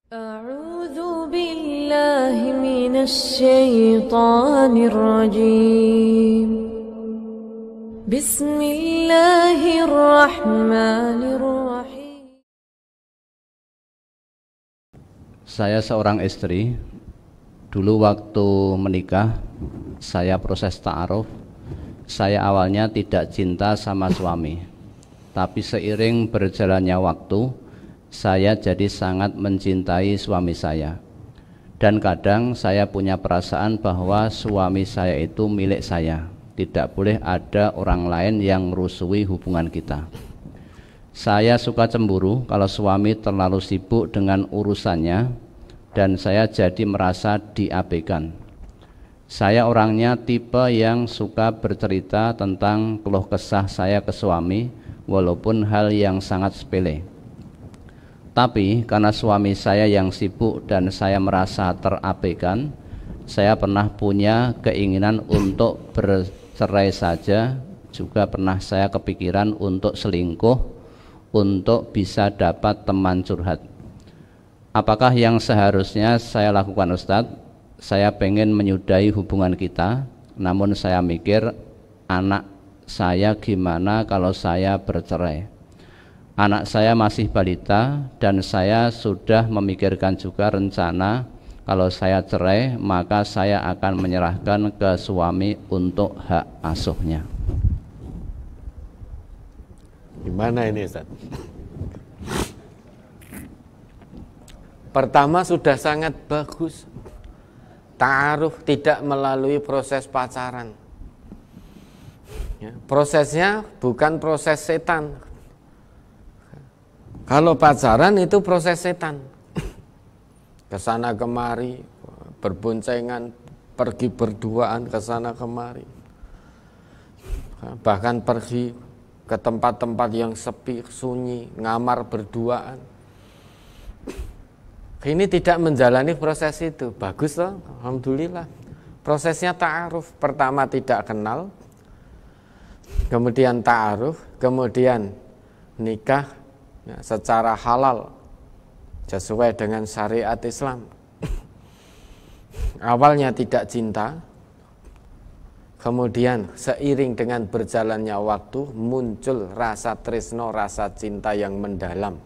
أعوذ بالله من الشيطان الرجيم بسم الله الرحمن الرحيم. Saya seorang istri. Dulu waktu menikah, saya proses ta'aruf. Saya awalnya tidak cinta sama suami, tapi seiring berjalannya waktu, saya jadi sangat mencintai suami saya. Dan kadang saya punya perasaan bahwa suami saya itu milik saya. Tidak boleh ada orang lain yang merusui hubungan kita. Saya suka cemburu kalau suami terlalu sibuk dengan urusannya dan saya jadi merasa diabaikan. Saya orangnya tipe yang suka bercerita tentang keluh kesah saya ke suami, walaupun hal yang sangat sepele. Tapi karena suami saya yang sibuk dan saya merasa terabaikan, saya pernah punya keinginan untuk bercerai saja. Juga pernah saya kepikiran untuk selingkuh, untuk bisa dapat teman curhat. Apakah yang seharusnya saya lakukan, Ustadz? Saya pengen menyudahi hubungan kita, namun saya mikir anak saya gimana kalau saya bercerai. Anak saya masih balita dan saya sudah memikirkan juga rencana kalau saya cerai maka saya akan menyerahkan ke suami untuk hak asuhnya. Gimana ini, Ustaz? Pertama sudah sangat bagus. Ta'aruf tidak melalui proses pacaran. Ya, prosesnya bukan proses setan. Kalau pacaran itu proses setan. Kesana kemari, berboncengan, pergi berduaan kesana kemari. Bahkan pergi ke tempat-tempat yang sepi, sunyi, ngamar berduaan. Ini tidak menjalani proses itu. Bagus loh, alhamdulillah. Prosesnya ta'aruf. Pertama tidak kenal, kemudian ta'aruf, kemudian nikah ya, secara halal sesuai dengan syariat Islam. Awalnya tidak cinta, kemudian seiring dengan berjalannya waktu muncul rasa tresno, rasa cinta yang mendalam.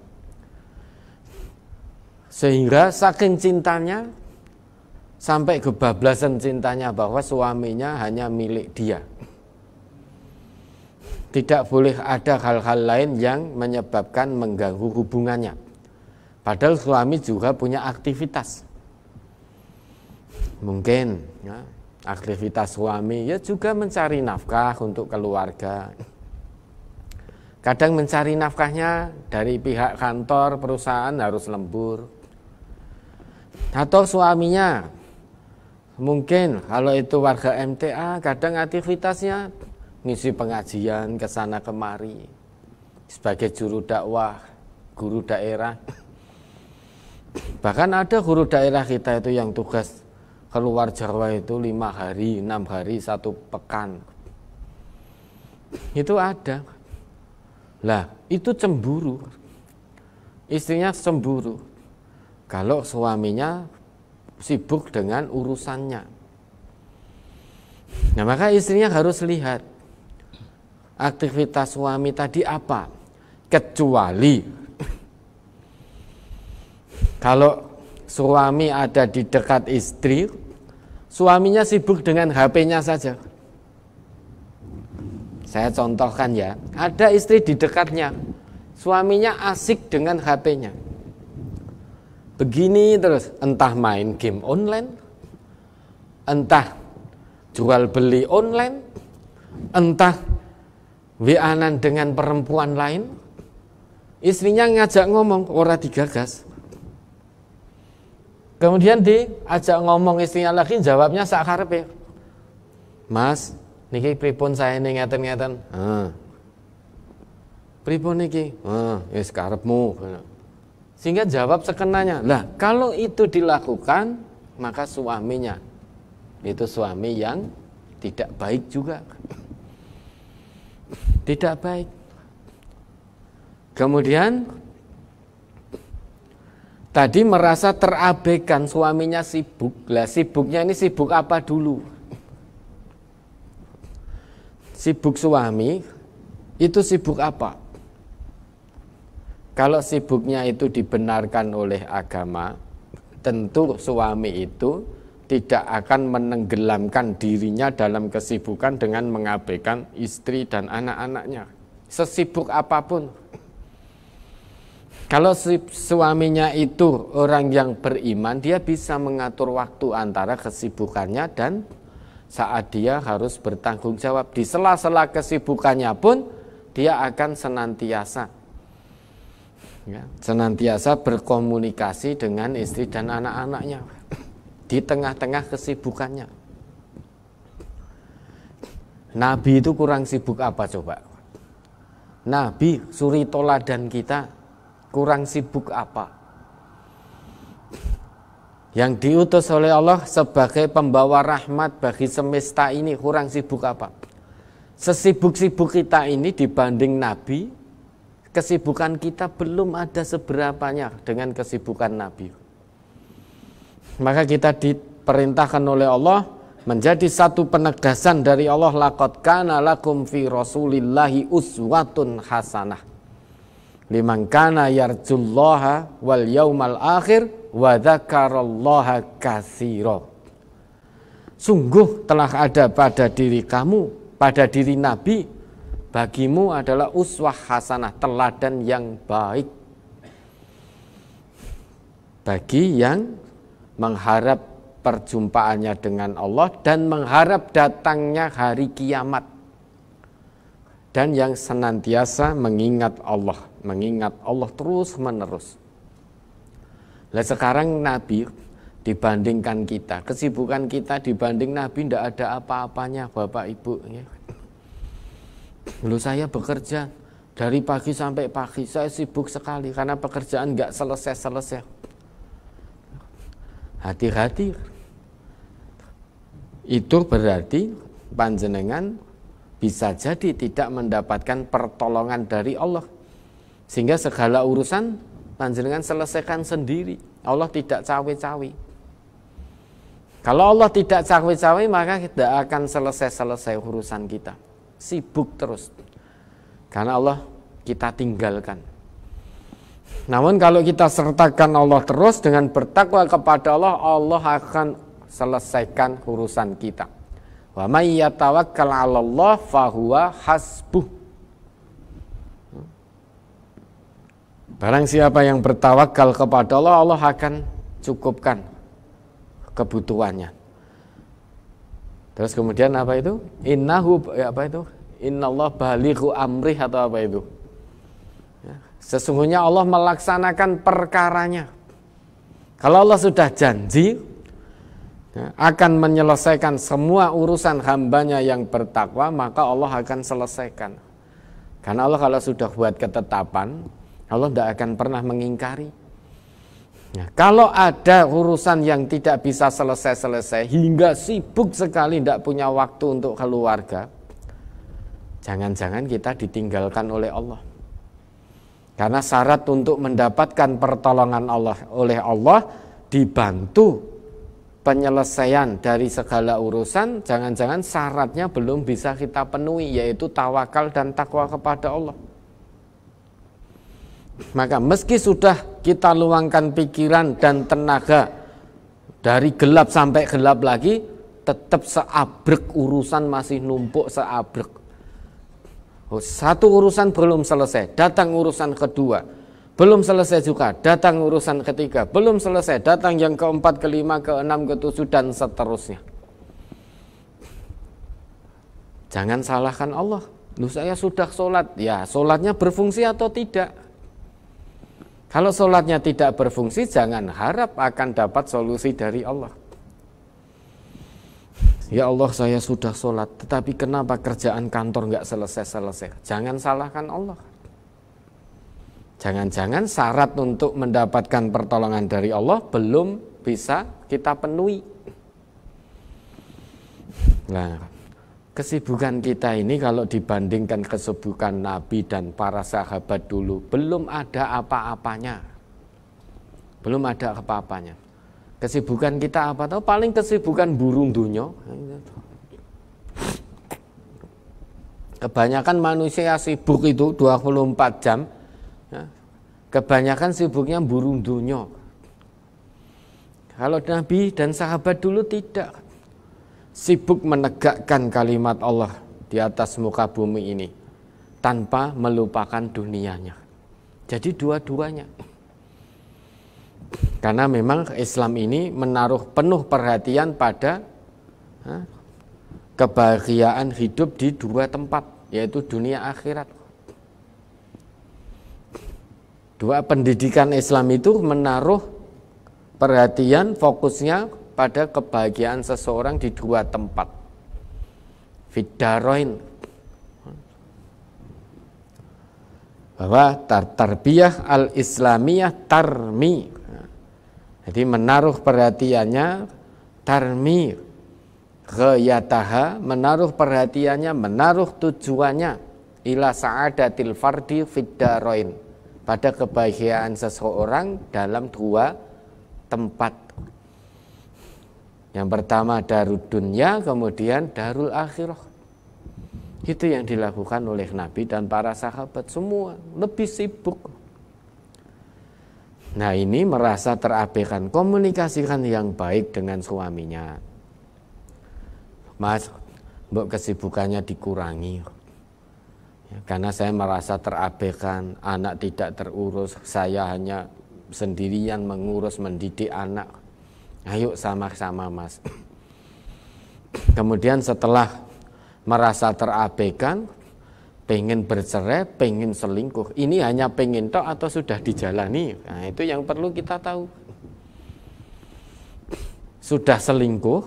Sehingga saking cintanya sampai kebablasan cintanya bahwa suaminya hanya milik dia. Tidak boleh ada hal-hal lain yang menyebabkan mengganggu hubungannya. Padahal suami juga punya aktivitas. Mungkin ya, aktivitas suami ya juga mencari nafkah untuk keluarga. Kadang mencari nafkahnya dari pihak kantor, perusahaan harus lembur. Atau suaminya mungkin kalau itu warga MTA kadang aktivitasnya ngisi pengajian kesana kemari sebagai juru dakwah, guru daerah. Bahkan ada guru daerah kita itu yang tugas keluar Jawa itu 5 hari, 6 hari, 1 pekan. Itu ada. Lah, itu cemburu. Istrinya cemburu kalau suaminya sibuk dengan urusannya. Nah, maka istrinya harus lihat aktivitas suami tadi apa. Kecuali kalau suami ada di dekat istri, suaminya sibuk dengan HP-nya saja. Saya contohkan ya, ada istri di dekatnya, suaminya asik dengan HP-nya. Begini terus, entah main game online, entah jual beli online, entah WA-an dengan perempuan lain. Istrinya ngajak ngomong, ora digagas. Kemudian diajak ngomong istrinya lagi, jawabnya sak karepe. Mas, niki pripun saya ini ngeten-ngeten. Pripun niki? Wis karepmu. Sehingga jawab sekenanya. Lah, kalau itu dilakukan, maka suaminya itu suami yang tidak baik juga. Tidak baik. Kemudian tadi merasa terabaikan, suaminya sibuk. Lah sibuknya ini sibuk apa dulu? Sibuk suami itu sibuk apa? Kalau sibuknya itu dibenarkan oleh agama, tentu suami itu tidak akan menenggelamkan dirinya dalam kesibukan dengan mengabaikan istri dan anak-anaknya. Sesibuk apapun. Kalau suaminya itu orang yang beriman, dia bisa mengatur waktu antara kesibukannya dan saat dia harus bertanggung jawab. Di sela-sela kesibukannya pun dia akan senantiasa berkomunikasi dengan istri dan anak-anaknya di tengah-tengah kesibukannya. Nabi itu kurang sibuk apa coba? Nabi suri toladan kita kurang sibuk apa? Yang diutus oleh Allah sebagai pembawa rahmat bagi semesta ini kurang sibuk apa? Sesibuk-sibuk kita ini dibanding Nabi, kesibukan kita belum ada seberapanya dengan kesibukan Nabi. Maka kita diperintahkan oleh Allah menjadi satu penegasan dari Allah, laqad kana lakum fi rasulillahi uswatun hasanah liman kana yarjullaha wal yaumal akhir wa dzakarallaha katsira. Sungguh telah ada pada diri kamu, pada diri Nabi, bagimu adalah uswah hasanah, teladan yang baik bagi yang mengharap perjumpaannya dengan Allah dan mengharap datangnya hari kiamat, dan yang senantiasa mengingat Allah terus menerus. Nah sekarang Nabi dibandingkan kita, kesibukan kita dibanding Nabi tidak ada apa-apanya, Bapak Ibu. Lalu saya bekerja dari pagi sampai pagi, saya sibuk sekali karena pekerjaan nggak selesai-selesai. Hati-hati, itu berarti panjenengan bisa jadi tidak mendapatkan pertolongan dari Allah, sehingga segala urusan panjenengan selesaikan sendiri. Allah tidak cawe-cawe. Kalau Allah tidak cawe-cawe, maka tidak akan selesai-selesai urusan kita. Sibuk terus, karena Allah kita tinggalkan. Namun kalau kita sertakan Allah terus dengan bertakwa kepada Allah, Allah akan selesaikan urusan kita. Wa may yatawakkal 'alallah fahuwa hasbuh. Barang siapa yang bertawakal kepada Allah, Allah akan cukupkan kebutuhannya. Terus kemudian apa itu? Innallah balighu amrih, atau apa itu? Sesungguhnya Allah melaksanakan perkaranya. Kalau Allah sudah janji akan menyelesaikan semua urusan hambanya yang bertakwa, maka Allah akan selesaikan. Karena Allah kalau sudah buat ketetapan, Allah tidak akan pernah mengingkari. Kalau ada urusan yang tidak bisa selesai-selesai hingga sibuk sekali tidak punya waktu untuk keluarga, jangan-jangan kita ditinggalkan oleh Allah. Karena syarat untuk mendapatkan pertolongan Allah oleh Allah, dibantu penyelesaian dari segala urusan, jangan-jangan syaratnya belum bisa kita penuhi, yaitu tawakal dan takwa kepada Allah. Maka meski sudah kita luangkan pikiran dan tenaga dari gelap sampai gelap lagi, tetap seabrek urusan masih numpuk seabrek. Satu urusan belum selesai, datang urusan kedua, belum selesai juga, datang urusan ketiga, belum selesai, datang yang keempat, kelima, keenam, ketujuh, dan seterusnya. Jangan salahkan Allah. Loh, saya sudah sholat, ya sholatnya berfungsi atau tidak? Kalau sholatnya tidak berfungsi, jangan harap akan dapat solusi dari Allah. Ya Allah, saya sudah sholat, tetapi kenapa kerjaan kantor nggak selesai-selesai? Jangan salahkan Allah. Jangan-jangan syarat untuk mendapatkan pertolongan dari Allah belum bisa kita penuhi. Nah, kesibukan kita ini kalau dibandingkan kesibukan Nabi dan para sahabat dulu, belum ada apa-apanya. belum ada apa-apanya. Kesibukan kita apa tahu? Paling kesibukan burung dunyo. Kebanyakan manusia sibuk itu 24 jam. Ya. Kebanyakan sibuknya burung dunyo. Kalau Nabi dan sahabat dulu tidak. Sibuk menegakkan kalimat Allah di atas muka bumi ini tanpa melupakan dunianya. Jadi dua-duanya. Karena memang Islam ini menaruh penuh perhatian pada kebahagiaan hidup di dua tempat, yaitu dunia akhirat. Dua pendidikan Islam itu menaruh perhatian fokusnya pada kebahagiaan seseorang di dua tempat. Fiddaroin. Bahwa tarbiyah al-islamiyah tarmi. Jadi menaruh perhatiannya tarmi ghayataha, menaruh perhatiannya, menaruh tujuannya ila sa'adatil fardi fiddaroin, pada kebahagiaan seseorang dalam dua tempat. Yang pertama darud dunya, kemudian darul akhirah. Itu yang dilakukan oleh Nabi dan para sahabat semua, lebih sibuk. Nah, ini merasa terabaikan, komunikasikan yang baik dengan suaminya. Mas, mbok kesibukannya dikurangi. Ya, karena saya merasa terabaikan, anak tidak terurus, saya hanya sendirian mengurus mendidik anak. Ayo sama-sama, Mas. Kemudian setelah merasa terabaikan, pengen bercerai, pengen selingkuh. Ini hanya pengen tok atau sudah dijalani? Nah, itu yang perlu kita tahu. Sudah selingkuh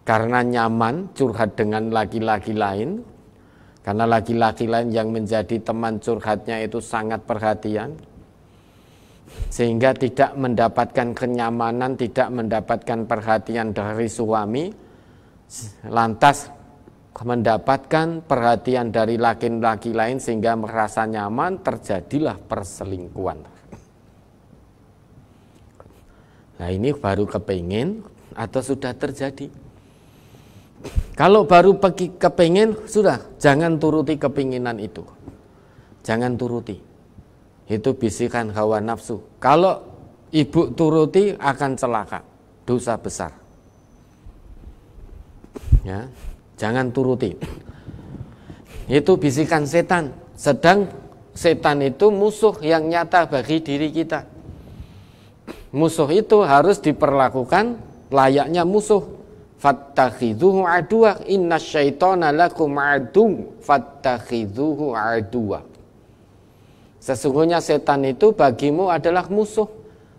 karena nyaman curhat dengan laki-laki lain, karena laki-laki lain yang menjadi teman curhatnya itu sangat perhatian, sehingga tidak mendapatkan kenyamanan, tidak mendapatkan perhatian dari suami, lantas mendapatkan perhatian dari laki-laki lain sehingga merasa nyaman, terjadilah perselingkuhan. Nah, ini baru kepingin atau sudah terjadi? Kalau baru kepingin, sudah, jangan turuti kepinginan itu. Jangan turuti. Itu bisikan hawa nafsu. Kalau ibu turuti akan celaka, dosa besar. Ya, jangan turuti. Itu bisikan setan. Sedang setan itu musuh yang nyata bagi diri kita. Musuh itu harus diperlakukan layaknya musuh. Fattakhidhuhu aduwa, innasyaitana lakum adu, fattakhidhuhu aduwa. Sesungguhnya setan itu bagimu adalah musuh.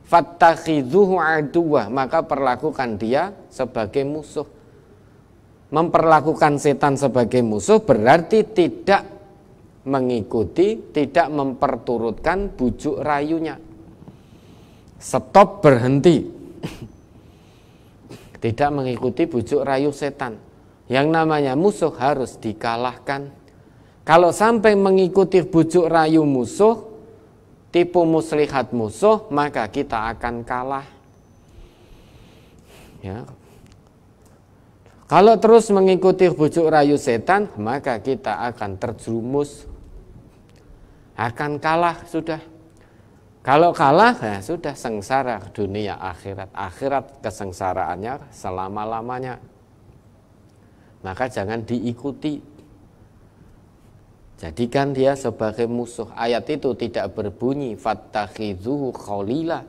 Fattakhidhuhu aduwa, maka perlakukan dia sebagai musuh. Memperlakukan setan sebagai musuh berarti tidak mengikuti, tidak memperturutkan bujuk rayunya. Stop, berhenti. Tidak mengikuti bujuk rayu setan. Yang namanya musuh harus dikalahkan. Kalau sampai mengikuti bujuk rayu musuh, tipu muslihat musuh, maka kita akan kalah. Ya. Kalau terus mengikuti bujuk rayu setan, maka kita akan terjerumus, akan kalah sudah. Kalau kalah, ya sudah, sengsara dunia akhirat. Akhirat kesengsaraannya selama-lamanya. Maka jangan diikuti. Jadikan dia sebagai musuh. Ayat itu tidak berbunyi fattakhidhuhu khalila.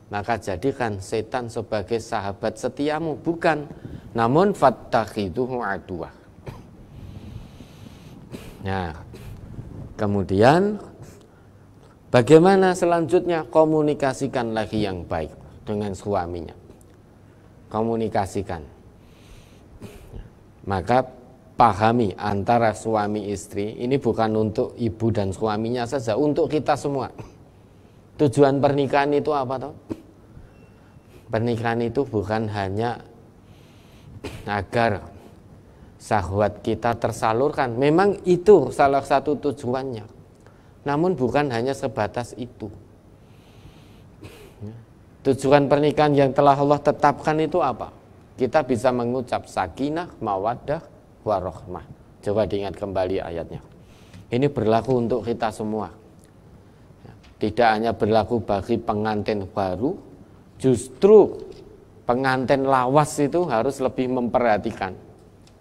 Maka jadikan setan sebagai sahabat setiamu. Bukan. Namun fattakhidhuhu aduwa. Nah, kemudian bagaimana selanjutnya? Komunikasikan lagi yang baik dengan suaminya. Komunikasikan. Maka pahami antara suami istri. Ini bukan untuk ibu dan suaminya saja, untuk kita semua. Tujuan pernikahan itu apa toh? Pernikahan itu bukan hanya agar syahwat kita tersalurkan. Memang itu salah satu tujuannya. Namun bukan hanya sebatas itu. Tujuan pernikahan yang telah Allah tetapkan itu apa? Kita bisa mengucap sakinah, mawaddah, warahmah. Coba diingat kembali ayatnya. Ini berlaku untuk kita semua. Tidak hanya berlaku bagi pengantin baru, justru pengantin lawas itu harus lebih memperhatikan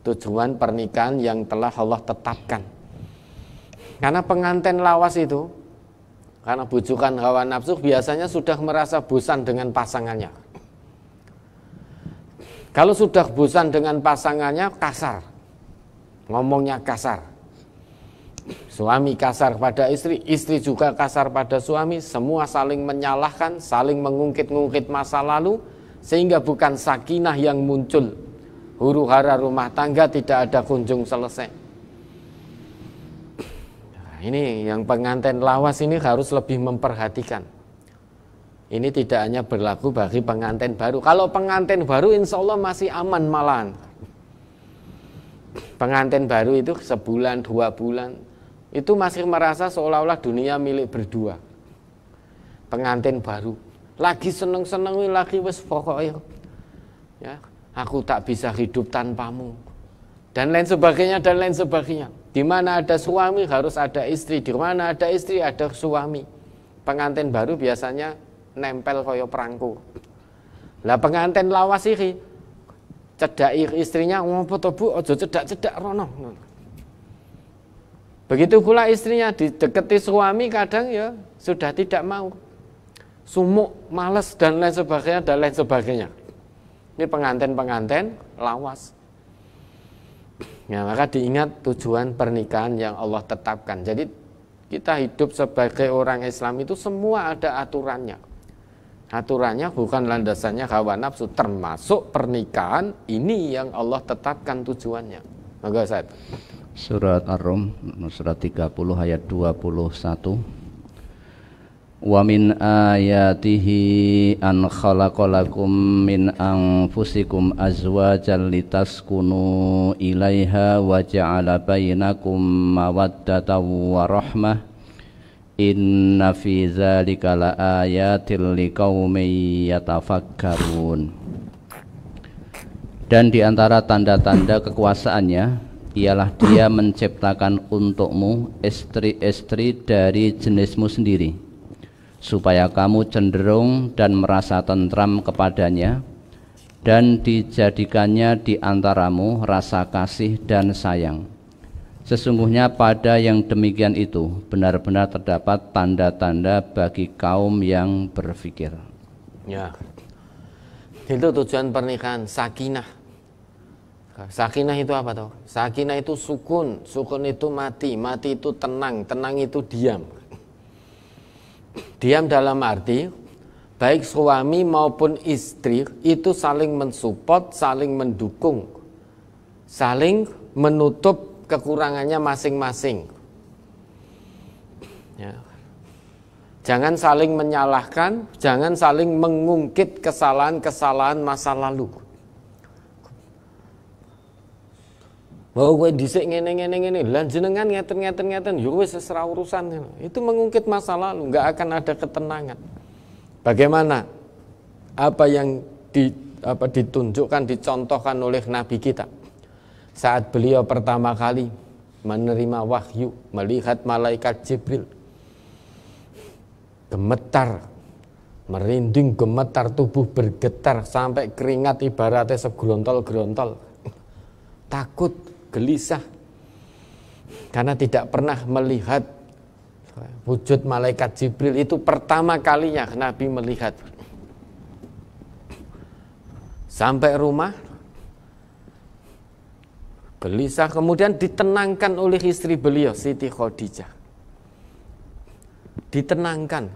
tujuan pernikahan yang telah Allah tetapkan. Karena pengantin lawas itu, karena bujukan hawa nafsu, biasanya sudah merasa bosan dengan pasangannya. Kalau sudah bosan dengan pasangannya, kasar, ngomongnya kasar. Suami kasar pada istri, istri juga kasar pada suami, semua saling menyalahkan, saling mengungkit-ungkit masa lalu, sehingga bukan sakinah yang muncul. Huru-hara rumah tangga tidak ada kunjung selesai. Ini yang pengantin lawas ini harus lebih memperhatikan. Ini tidak hanya berlaku bagi pengantin baru. Kalau pengantin baru insya Allah masih aman malahan. Pengantin baru itu sebulan, 2 bulan, itu masih merasa seolah-olah dunia milik berdua. Pengantin baru lagi seneng-seneng, lagi wes pokoknya ya, aku tak bisa hidup tanpamu, dan lain sebagainya, dan lain sebagainya. Di mana ada suami harus ada istri, di mana ada istri ada suami. Pengantin baru biasanya nempel koyo perangku. Lah pengantin lawas iki cedhaki istrinya, ngopo to Bu, aja cedak-cedak rono. Begitu pula istrinya dideketi suami kadang ya sudah tidak mau. Sumuk, males dan lain sebagainya, dan lain sebagainya. Ini pengantin-pengantin lawas. Ya, maka diingat tujuan pernikahan yang Allah tetapkan. Jadi kita hidup sebagai orang Islam itu semua ada aturannya. Aturannya bukan landasannya hawa nafsu, termasuk pernikahan ini yang Allah tetapkan tujuannya. Maka Ustaz. Surat Ar-Rum surat 30 ayat 21. Wa min ayatihi an khalaqalakum min anfusikum azwajan litaskunu ilaiha wa ja'ala bainakum mawaddatan wa rahmah inna fi dzalika laayatil liqaumin yatafakkarun. Dan di antara tanda-tanda kekuasaannya ialah Dia menciptakan untukmu istri-istri dari jenismu sendiri, supaya kamu cenderung dan merasa tentram kepadanya, dan dijadikannya di antaramu rasa kasih dan sayang. Sesungguhnya pada yang demikian itu benar-benar terdapat tanda-tanda bagi kaum yang berfikir. Ya, itu tujuan pernikahan, sakinah. Sakinah itu apa toh? Sakinah itu sukun, sukun itu mati, mati itu tenang, tenang itu diam. Diam dalam arti baik suami maupun istri itu saling mensupport, saling mendukung, saling menutup kekurangannya masing-masing. Ya. Jangan saling menyalahkan, jangan saling mengungkit kesalahan-kesalahan masa lalu. Bahwa gue dhisik ngene, lan jenengan ngeten, yo wis ora urusan. Itu mengungkit masa lalu, enggak akan ada ketenangan. Bagaimana apa yang ditunjukkan, dicontohkan oleh Nabi kita saat beliau pertama kali menerima wahyu, melihat malaikat Jibril, gemetar, merinding, gemetar, tubuh bergetar sampai keringat ibaratnya segerontol-gerontol, takut, gelisah, karena tidak pernah melihat wujud malaikat Jibril. Itu pertama kalinya Nabi melihat. Sampai rumah gelisah, kemudian ditenangkan oleh istri beliau Siti Khadijah. Ditenangkan,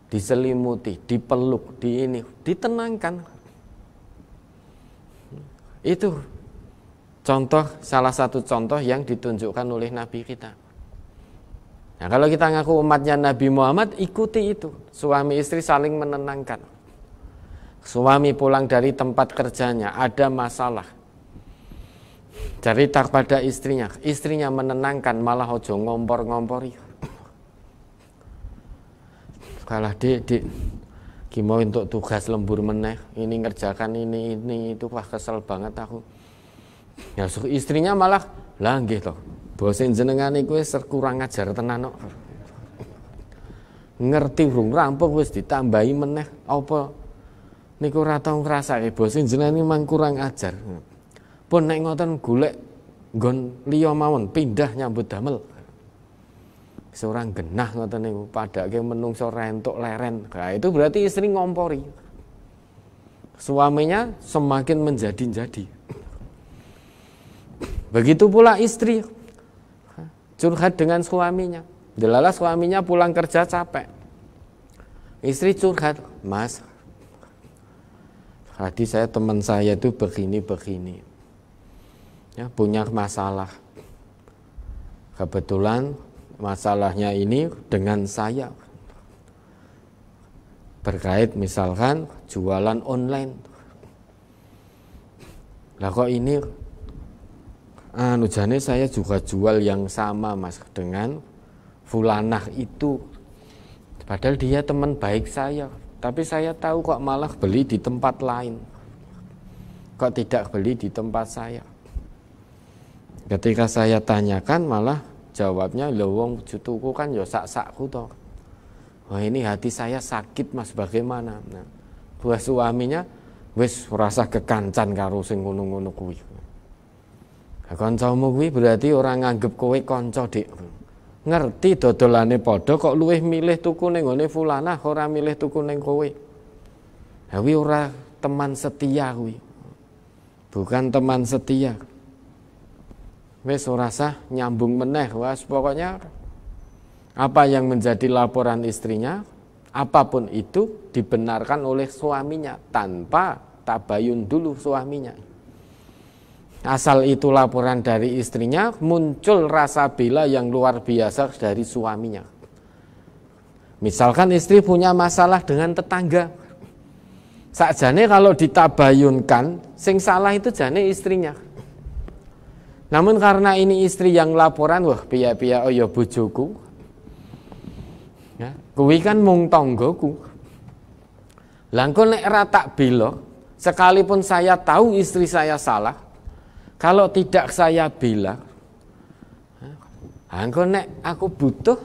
diselimuti, dipeluk, ditenangkan. Itu contoh, salah satu contoh yang ditunjukkan oleh Nabi kita. Nah, kalau kita ngaku umatnya Nabi Muhammad, ikuti itu. Suami istri saling menenangkan. Suami pulang dari tempat kerjanya, ada masalah, cerita pada istrinya, istrinya menenangkan, malah ojo ngompor-ngompori. Kalah dek, Ki mau untuk tugas lembur meneh, ini ngerjakan ini itu, wah kesel banget aku. Ya istrinya malah lah nggih to. Bosen jenengan iku wis kurang ajar tenan kok. Ngerti urung rampung wis ditambahi meneh apa niku ora tau ngrasake bosen jenengan iki mang kurang ajar. Pun nek ngoten golek nggon liya mawon pindah nyambut damel. Seorang genah ngoten niku padake menungso rentuk leren. Nah, itu berarti istri ngompori. Suaminya semakin menjadi-jadi. Begitu pula istri curhat dengan suaminya. Delala suaminya pulang kerja capek. Istri curhat, "Mas, tadi teman saya itu begini. Ya, punya masalah. Kebetulan masalahnya ini dengan saya berkait misalkan jualan online. Lah kok ini jane saya juga jual yang sama Mas dengan fulanah itu. Padahal dia teman baik saya, tapi saya tahu kok malah beli di tempat lain. Kok tidak beli di tempat saya?" Ketika saya tanyakan malah jawabnya, "Lho wong jutuku kan ya sak-sakku toh." Wah, ini hati saya sakit Mas, bagaimana? Nah, buah suaminya wis rasa kekancan karo sing ngono-ngono kuwi. Lah kancamu kuwi berarti orang nganggep kowe kanca, Dik. Ngerti dodolane padha kok luwih milih tuku ning ngone fulanah ora milih tuku ning kowe. Lah kuwi ora teman setia kuwi. Bukan teman setia. Wis ora sah nyambung meneh, was pokoknya apa yang menjadi laporan istrinya, apapun itu dibenarkan oleh suaminya tanpa tabayun dulu suaminya. Asal itu laporan dari istrinya, muncul rasa bela yang luar biasa dari suaminya. Misalkan istri punya masalah dengan tetangga, sakjane kalau ditabayunkan, sing salah itu jane istrinya. Namun karena ini istri yang laporan, wah piye-piye oh ya bojoku. Ya, kuwi kan mung tanggoku. Lah engko nek ra tak bela, sekalipun saya tahu istri saya salah, kalau tidak saya bela, engko nek aku butuh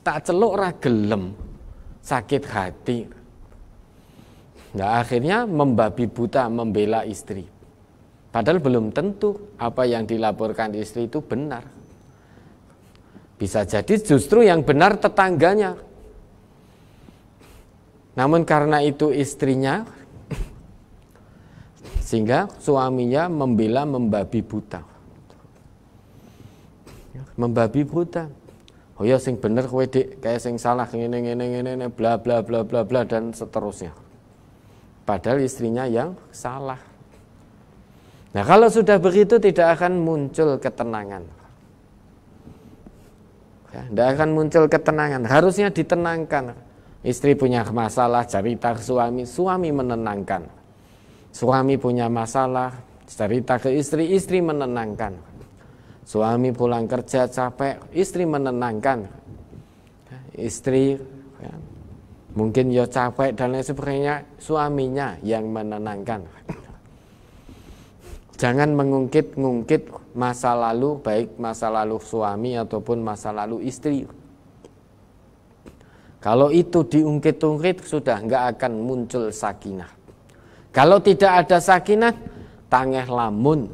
tak celuk ra gelem, sakit hati. Nah, akhirnya membabi buta membela istri. Padahal belum tentu apa yang dilaporkan istri itu benar. Bisa jadi justru yang benar tetangganya. Namun karena itu istrinya, sehingga suaminya membela membabi buta. Membabi buta. Oh ya sing bener kowe Dik, kayak sing salah ngene bla bla bla bla bla dan seterusnya. Padahal istrinya yang salah. Nah, kalau sudah begitu tidak akan muncul ketenangan. Ya, tidak akan muncul ketenangan. Harusnya ditenangkan. Istri punya masalah, cerita ke suami, suami menenangkan. Suami punya masalah, cerita ke istri, istri menenangkan. Suami pulang kerja capek, istri menenangkan. Istri ya, mungkin ya capek dan lain sebagainya, suaminya yang menenangkan. Jangan mengungkit-ungkit masa lalu, baik masa lalu suami ataupun masa lalu istri. Kalau itu diungkit-ungkit sudah enggak akan muncul sakinah. Kalau tidak ada sakinah, tangeh lamun.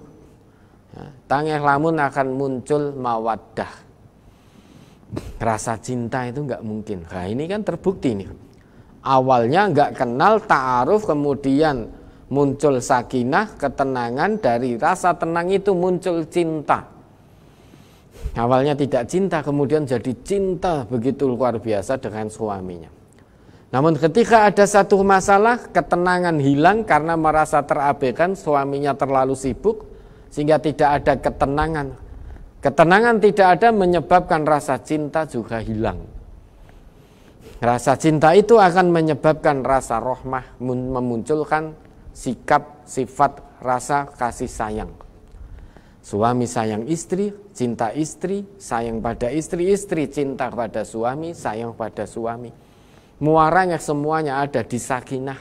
Ya, tangeh lamun akan muncul mawaddah. Rasa cinta itu enggak mungkin. Nah ini kan terbukti nih. Awalnya enggak kenal ta'aruf, kemudian muncul sakinah, ketenangan, dari rasa tenang itu muncul cinta. Awalnya tidak cinta, kemudian jadi cinta begitu luar biasa dengan suaminya. Namun ketika ada satu masalah, ketenangan hilang karena merasa terabaikan, suaminya terlalu sibuk, sehingga tidak ada ketenangan. Ketenangan tidak ada menyebabkan rasa cinta juga hilang. Rasa cinta itu akan menyebabkan rasa rahmah, memunculkan sikap, sifat, rasa kasih sayang. Suami sayang istri, cinta istri, sayang pada istri, istri cinta pada suami, sayang pada suami. Muaranya semuanya ada di sakinah.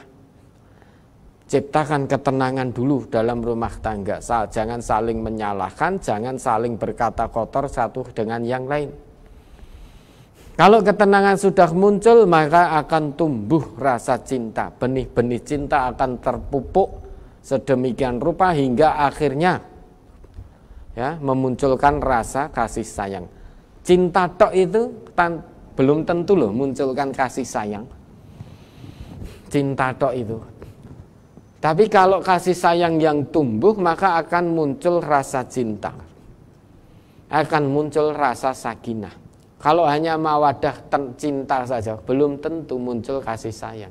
Ciptakan ketenangan dulu dalam rumah tangga. Jangan saling menyalahkan, jangan saling berkata kotor satu dengan yang lain. Kalau ketenangan sudah muncul, maka akan tumbuh rasa cinta. Benih-benih cinta akan terpupuk sedemikian rupa hingga akhirnya ya memunculkan rasa kasih sayang. Cinta tok itu belum tentu loh munculkan kasih sayang. Cinta tok itu. Tapi kalau kasih sayang yang tumbuh, maka akan muncul rasa cinta. Akan muncul rasa sakinah. Kalau hanya mawadah cinta saja, belum tentu muncul kasih sayang.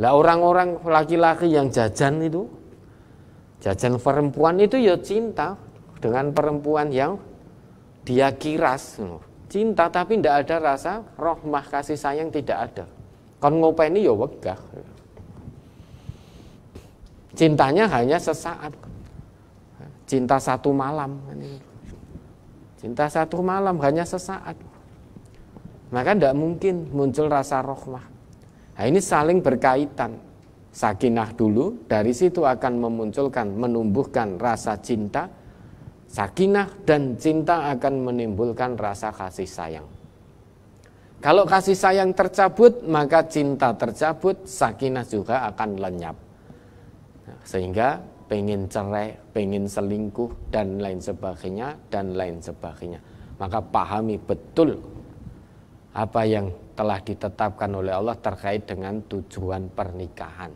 Lah orang-orang laki-laki yang jajan itu, jajan perempuan itu ya cinta dengan perempuan yang dia kiras. Cinta tapi tidak ada rasa rahmah kasih sayang, tidak ada. Kon ngopeni ya wegah. Cintanya hanya sesaat. Cinta satu malam. Cinta satu malam hanya sesaat. Maka tidak mungkin muncul rasa rahmah. Nah, ini saling berkaitan. Sakinah dulu, dari situ akan memunculkan, menumbuhkan rasa cinta. Sakinah dan cinta akan menimbulkan rasa kasih sayang. Kalau kasih sayang tercabut, maka cinta tercabut, sakinah juga akan lenyap. Nah, sehingga pengen cerai, pengen selingkuh, dan lain sebagainya, dan lain sebagainya. Maka pahami betul apa yang telah ditetapkan oleh Allah terkait dengan tujuan pernikahan.